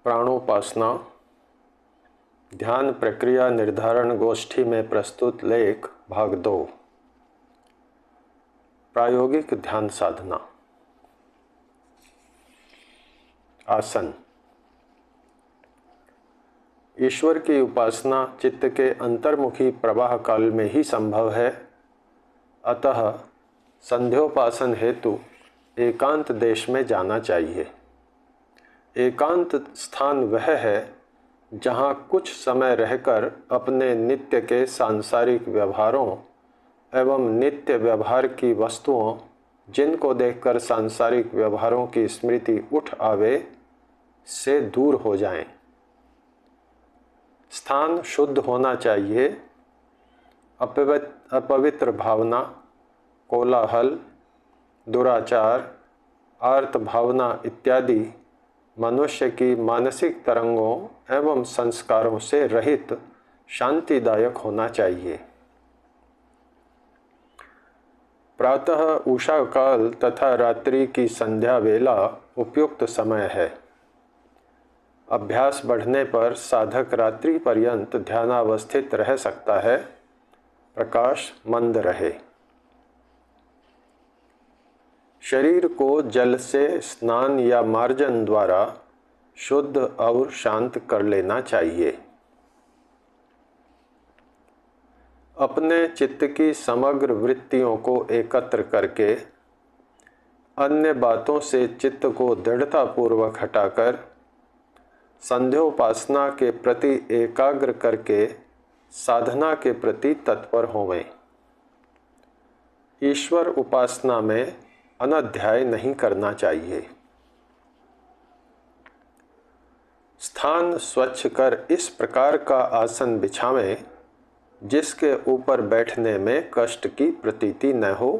प्राणोपासना ध्यान प्रक्रिया निर्धारण गोष्ठी में प्रस्तुत लेख भाग 2 प्रायोगिक ध्यान साधना। आसन। ईश्वर की उपासना चित्त के अंतर्मुखी प्रवाह काल में ही संभव है, अतः संध्योपासन हेतु एकांत देश में जाना चाहिए। एकांत स्थान वह है जहाँ कुछ समय रहकर अपने नित्य के सांसारिक व्यवहारों एवं नित्य व्यवहार की वस्तुओं जिनको देखकर सांसारिक व्यवहारों की स्मृति उठ आवे से दूर हो जाएं। स्थान शुद्ध होना चाहिए। अपवित्र भावना, कोलाहल, दुराचार, आर्त भावना इत्यादि मनुष्य की मानसिक तरंगों एवं संस्कारों से रहित शांतिदायक होना चाहिए। प्रातः उषा काल तथा रात्रि की संध्या वेला उपयुक्त समय है। अभ्यास बढ़ने पर साधक रात्रि पर्यंत ध्यानावस्थित रह सकता है, प्रकाश मंद रहे। शरीर को जल से स्नान या मार्जन द्वारा शुद्ध और शांत कर लेना चाहिए। अपने चित्त की समग्र वृत्तियों को एकत्र करके अन्य बातों से चित्त को दृढ़तापूर्वक हटाकर संध्योपासना के प्रति एकाग्र करके साधना के प्रति तत्पर होवें। ईश्वर उपासना में अनध्याय नहीं करना चाहिए। स्थान स्वच्छ कर इस प्रकार का आसन बिछावें जिसके ऊपर बैठने में कष्ट की प्रतीति न हो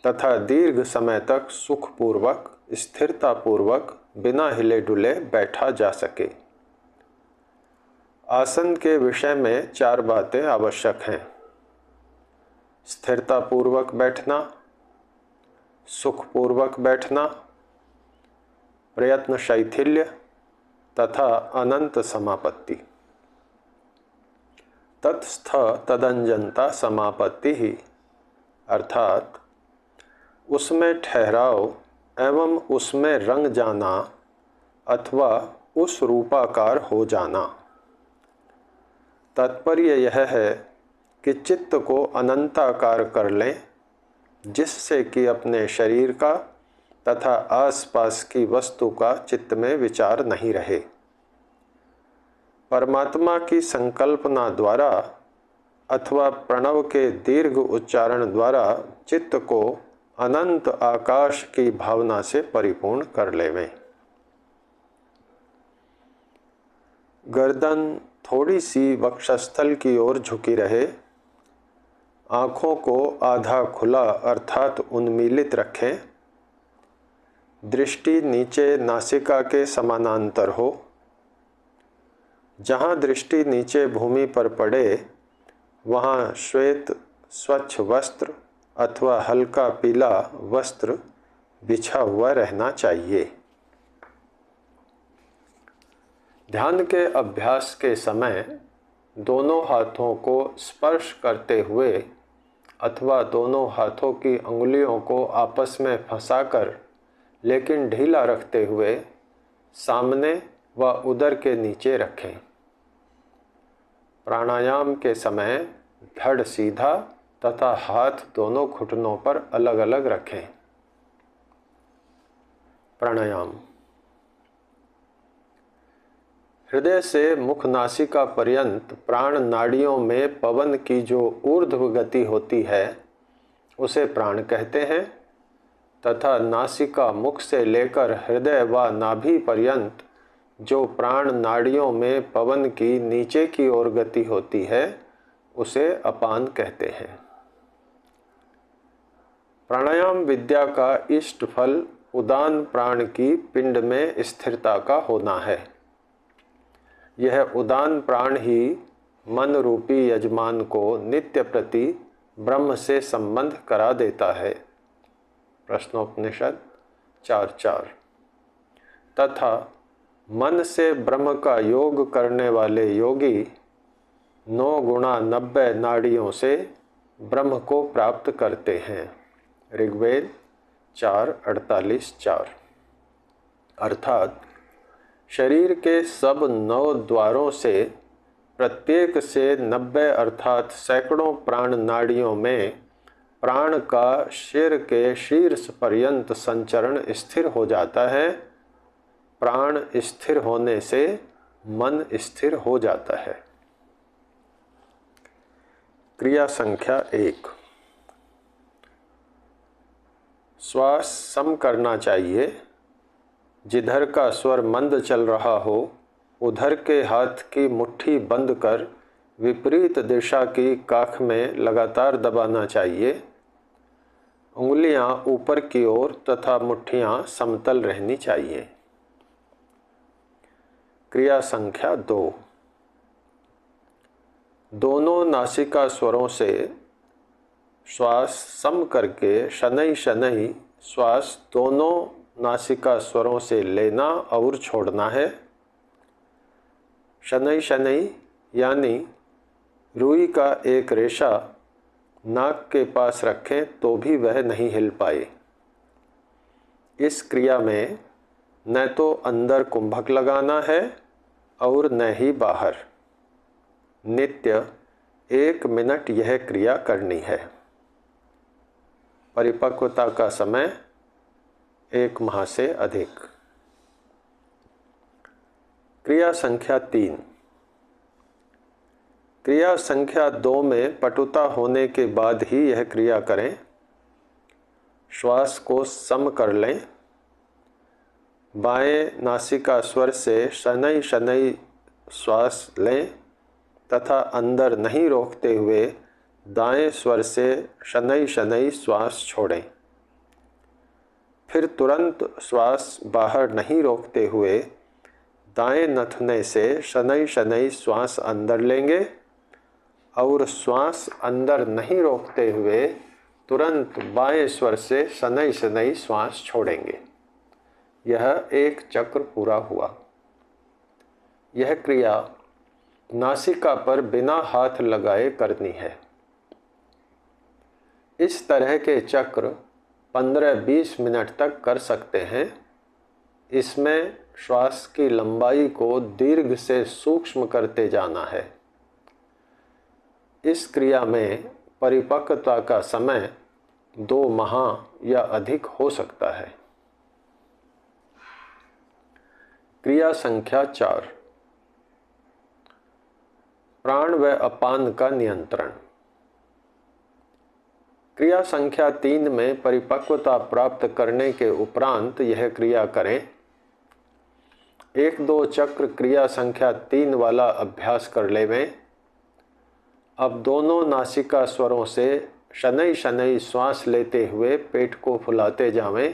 तथा दीर्घ समय तक सुखपूर्वक स्थिरतापूर्वक बिना हिले डुले बैठा जा सके। आसन के विषय में 4 बातें आवश्यक हैं: स्थिरतापूर्वक बैठना, सुखपूर्वक बैठना, प्रयत्न शैथिल्य तथा अनंत समापत्ति। तत्स्थ तदंजनता समापत्ति ही, अर्थात उसमें ठहराव एवं उसमें रंग जाना अथवा उस रूपाकार हो जाना। तात्पर्य यह है कि चित्त को अनंताकार कर लें जिससे कि अपने शरीर का तथा आसपास की वस्तु का चित्त में विचार नहीं रहे। परमात्मा की संकल्पना द्वारा अथवा प्रणव के दीर्घ उच्चारण द्वारा चित्त को अनंत आकाश की भावना से परिपूर्ण कर लेवें। गर्दन थोड़ी सी वक्षस्थल की ओर झुकी रहे। आँखों को आधा खुला अर्थात उन्मीलित रखें। दृष्टि नीचे नासिका के समानांतर हो। जहाँ दृष्टि नीचे भूमि पर पड़े वहाँ श्वेत स्वच्छ वस्त्र अथवा हल्का पीला वस्त्र बिछा हुआ रहना चाहिए। ध्यान के अभ्यास के समय दोनों हाथों को स्पर्श करते हुए अथवा दोनों हाथों की अंगुलियों को आपस में फंसाकर लेकिन ढीला रखते हुए सामने व उदर के नीचे रखें। प्राणायाम के समय धड़ सीधा तथा हाथ दोनों घुटनों पर अलग अलग रखें। प्राणायाम। हृदय से मुख नासिका पर्यंत प्राण नाड़ियों में पवन की जो ऊर्ध्व गति होती है उसे प्राण कहते हैं तथा नासिका मुख से लेकर हृदय व नाभि पर्यंत जो प्राण नाड़ियों में पवन की नीचे की ओर गति होती है उसे अपान कहते हैं। प्राणायाम विद्या का इष्ट फल उदान प्राण की पिंड में स्थिरता का होना है। यह उदान प्राण ही मन रूपी यजमान को नित्य प्रति ब्रह्म से संबंध करा देता है। प्रश्नोपनिषद 4:4। तथा मन से ब्रह्म का योग करने वाले योगी 9 गुणा 90 नाड़ियों से ब्रह्म को प्राप्त करते हैं। ऋग्वेद 4:48-4। अर्थात शरीर के सब 9 द्वारों से प्रत्येक से 90 अर्थात सैकड़ों प्राण नाड़ियों में प्राण का शिर के शीर्ष पर्यंत संचरण स्थिर हो जाता है। प्राण स्थिर होने से मन स्थिर हो जाता है। क्रिया संख्या 1। श्वास सम करना चाहिए। जिधर का स्वर मंद चल रहा हो उधर के हाथ की मुट्ठी बंद कर विपरीत दिशा की काख में लगातार दबाना चाहिए। उंगलियां ऊपर की ओर तथा मुट्ठियां समतल रहनी चाहिए। क्रिया संख्या 2। दोनों नासिका स्वरों से श्वास सम करके शनै शनै श्वास दोनों नासिका स्वरों से लेना और छोड़ना है। शनै शनै यानी रुई का एक रेशा नाक के पास रखें तो भी वह नहीं हिल पाए। इस क्रिया में न तो अंदर कुंभक लगाना है और न ही बाहर। नित्य 1 मिनट यह क्रिया करनी है। परिपक्वता का समय 1 माह से अधिक। क्रिया संख्या 3। क्रिया संख्या 2 में पटुता होने के बाद ही यह क्रिया करें। श्वास को सम कर लें। बाएं नासिका स्वर से शनै शनै श्वास लें तथा अंदर नहीं रोकते हुए दाएं स्वर से शनै शनै श्वास छोड़ें। फिर तुरंत श्वास बाहर नहीं रोकते हुए दाएं नथने से शनै शनै श्वास अंदर लेंगे और श्वास अंदर नहीं रोकते हुए तुरंत बाएं स्वर से शनै शनै श्वास छोड़ेंगे। यह एक चक्र पूरा हुआ। यह क्रिया नासिका पर बिना हाथ लगाए करनी है। इस तरह के चक्र 15-20 मिनट तक कर सकते हैं। इसमें श्वास की लंबाई को दीर्घ से सूक्ष्म करते जाना है। इस क्रिया में परिपक्वता का समय 2 माह या अधिक हो सकता है। क्रिया संख्या 4। प्राण व अपान का नियंत्रण। क्रिया संख्या 3 में परिपक्वता प्राप्त करने के उपरांत यह क्रिया करें। 1-2 चक्र क्रिया संख्या 3 वाला अभ्यास कर लेवें। अब दोनों नासिका स्वरों से शनै शनै श्वास लेते हुए पेट को फुलाते जावें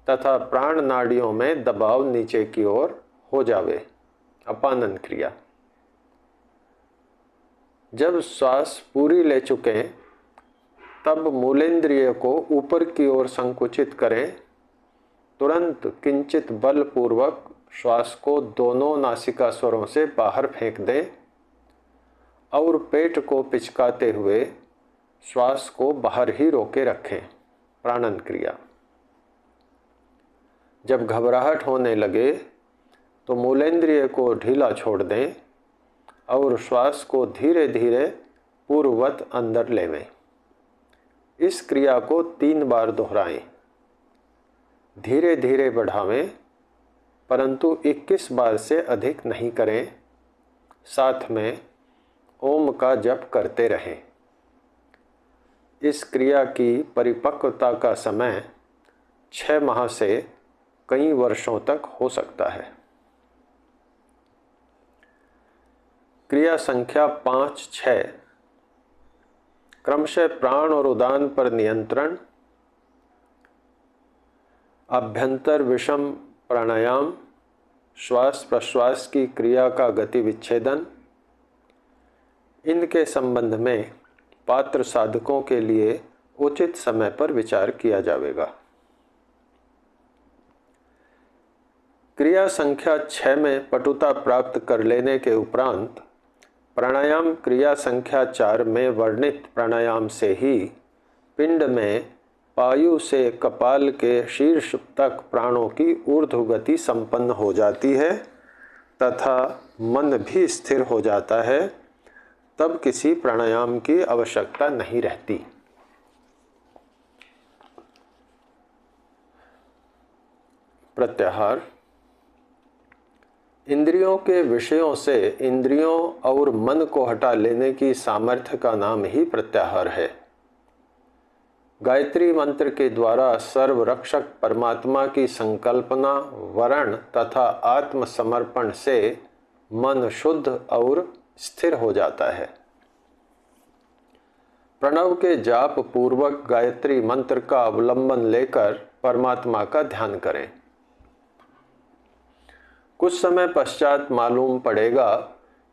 तथा प्राण नाड़ियों में दबाव नीचे की ओर हो जावे। अपानन क्रिया। जब श्वास पूरी ले चुकें तब मूलेंद्रिय को ऊपर की ओर संकुचित करें। तुरंत किंचित बलपूर्वक श्वास को दोनों नासिका स्वरों से बाहर फेंक दें और पेट को पिचकाते हुए श्वास को बाहर ही रोके रखें। प्राणन क्रिया। जब घबराहट होने लगे तो मूलेंद्रिय को ढीला छोड़ दें और श्वास को धीरे धीरे पूर्ववत अंदर लेवें। इस क्रिया को 3 बार दोहराएं। धीरे धीरे बढ़ावें परंतु 21 बार से अधिक नहीं करें। साथ में ओम का जप करते रहें। इस क्रिया की परिपक्वता का समय 6 माह से कई वर्षों तक हो सकता है। क्रिया संख्या 5-6। क्रमशः प्राण और उदान पर नियंत्रण। अभ्यंतर विषम प्राणायाम। श्वास प्रश्वास की क्रिया का गति विच्छेदन। इनके संबंध में पात्र साधकों के लिए उचित समय पर विचार किया जाएगा। क्रिया संख्या 6 में पटुता प्राप्त कर लेने के उपरांत प्राणायाम क्रिया संख्या 4 में वर्णित प्राणायाम से ही पिंड में पायु से कपाल के शीर्ष तक प्राणों की ऊर्ध्व गति संपन्न हो जाती है तथा मन भी स्थिर हो जाता है। तब किसी प्राणायाम की आवश्यकता नहीं रहती। प्रत्याहार। इंद्रियों के विषयों से इंद्रियों और मन को हटा लेने की सामर्थ्य का नाम ही प्रत्याहार है। गायत्री मंत्र के द्वारा सर्वरक्षक परमात्मा की संकल्पना, वरण तथा आत्मसमर्पण से मन शुद्ध और स्थिर हो जाता है। प्रणव के जाप पूर्वक गायत्री मंत्र का अवलंबन लेकर परमात्मा का ध्यान करें। कुछ समय पश्चात मालूम पड़ेगा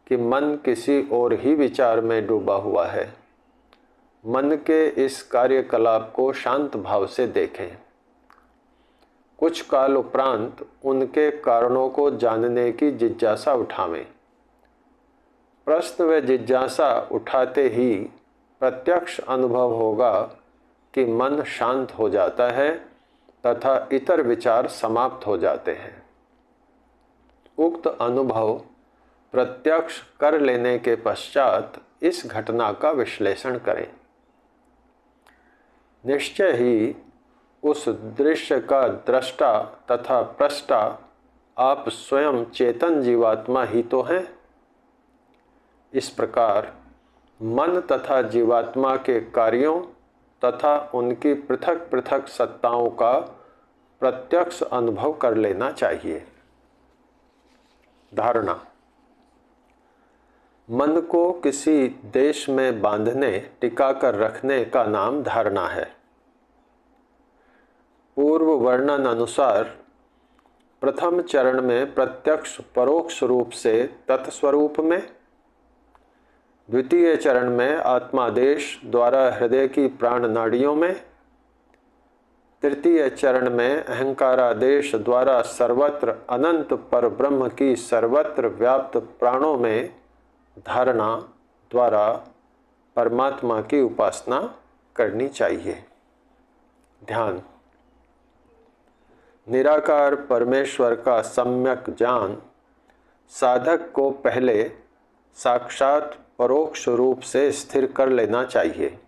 कि मन किसी और ही विचार में डूबा हुआ है। मन के इस कार्यकलाप को शांत भाव से देखें। कुछ काल उपरांत उनके कारणों को जानने की जिज्ञासा उठावें। प्रश्न व जिज्ञासा उठाते ही प्रत्यक्ष अनुभव होगा कि मन शांत हो जाता है तथा इतर विचार समाप्त हो जाते हैं। उक्त अनुभव प्रत्यक्ष कर लेने के पश्चात इस घटना का विश्लेषण करें। निश्चय ही उस दृश्य का दृष्टा तथा प्रष्टा आप स्वयं चेतन जीवात्मा ही तो हैं। इस प्रकार मन तथा जीवात्मा के कार्यों तथा उनकी पृथक पृथक सत्ताओं का प्रत्यक्ष अनुभव कर लेना चाहिए। धारणा। मन को किसी देश में बांधने, टिका कर रखने का नाम धारणा है। पूर्व वर्णन अनुसार प्रथम चरण में प्रत्यक्ष परोक्ष रूप से तत्स्वरूप में, द्वितीय चरण में आत्मादेश द्वारा हृदय की प्राण नाड़ियों में, तृतीय चरण में अहंकारादेश द्वारा सर्वत्र अनंत पर ब्रह्म की सर्वत्र व्याप्त प्राणों में धारणा द्वारा परमात्मा की उपासना करनी चाहिए। ध्यान। निराकार परमेश्वर का सम्यक ज्ञान साधक को पहले साक्षात परोक्ष रूप से स्थिर कर लेना चाहिए।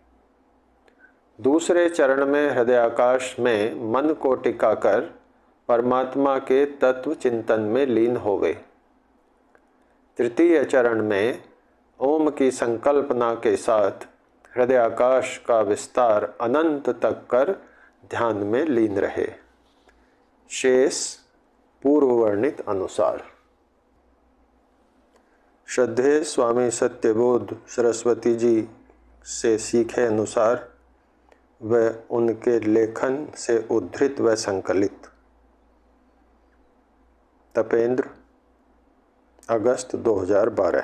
दूसरे चरण में हृदयाकाश में मन को टिकाकर परमात्मा के तत्व चिंतन में लीन हो गए। तृतीय चरण में ओम की संकल्पना के साथ हृदयाकाश का विस्तार अनंत तक कर ध्यान में लीन रहे। शेष पूर्व वर्णित अनुसार। श्रद्धेय स्वामी सत्यबोध सरस्वती जी से सीखे अनुसार व उनके लेखन से उद्धृत व संकलित। तपेंद्र, अगस्त 2012।